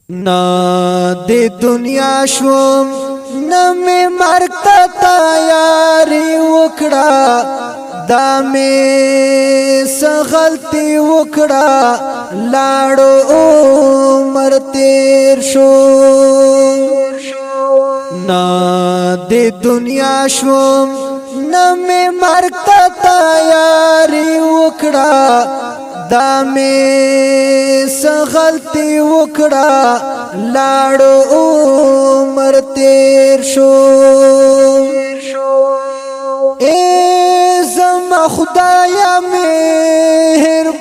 نا دی دنیا شوم نمی مرگ تا تیاری وکڑا دا می سغلطی وکڑا لاړو عمر تیر شو نا دی دنیا شوم نمی مرگ تا تیاری وکڑا دا می سغلطی وکڑا لاړو عمر تیر شو اے زما خدایا مهربانا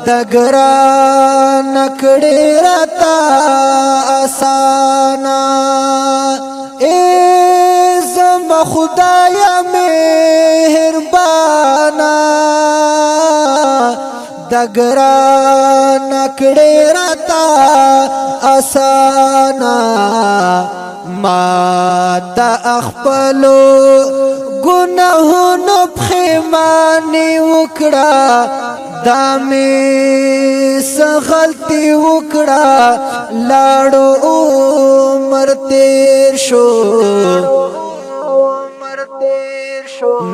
دگران کڑی رتا آسانا اے زما خدایا مهربانا دگران کڑی رتا آسانا ما دا اخپلو گناہونو پخیمانی وکڑا دا می سغلطی وکڑا لاړو عمر تیر شو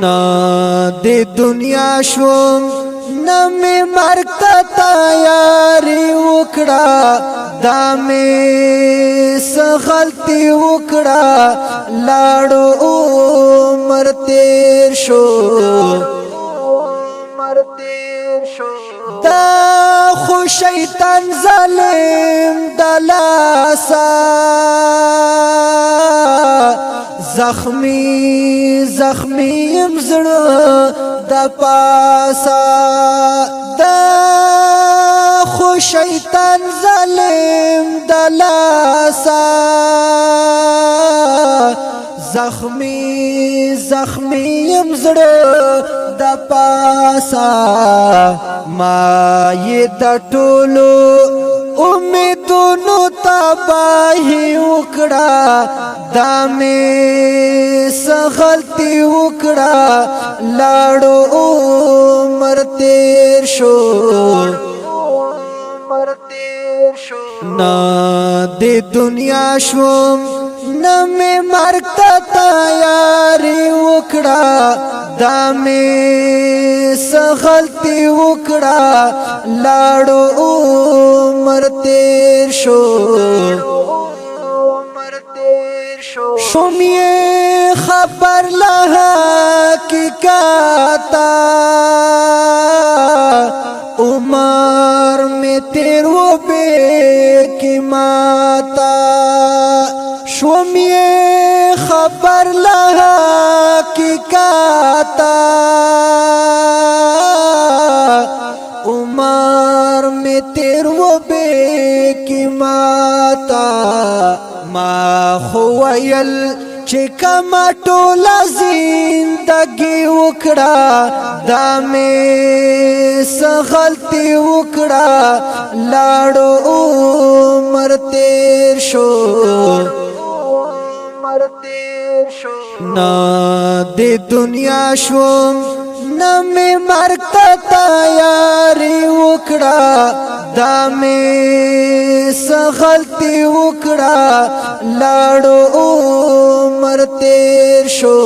نا دی دنیا شوم نمی مرگ تا تیاری وکڑا دا می سغلطی وکڑا لاړو عمر تیر شو دا خو شیطان ظالم دلاسا زخمی زړه د پاسا دا خو شیطان ظالم دلاسا زخمی زړه د پاسا ما یې د ټولو امیدونو تباہی وکڑا دا می سغلطی وکڑا لاړو عمر تیر شو نا دی دنیا شوم نمی مرگ تا تیاری وکڑا دا می سغلطی وکڑا لاړو عمر تیر شو شومی خبر لها کی کاتا عمر میں تیر و بے کی ماتا شومی خبر لها کی کاتا عمر میں تیر و بے کی ماتا ما خویل چکما ټولا زندگی وکڑا دا می سغلطی وکڑا لاړو عمر تیر شو نا دی دنیا شوم نمی مرگ تا تیاری وکڑا دا می سغلطی وکڑا لاړو عمر تیر شو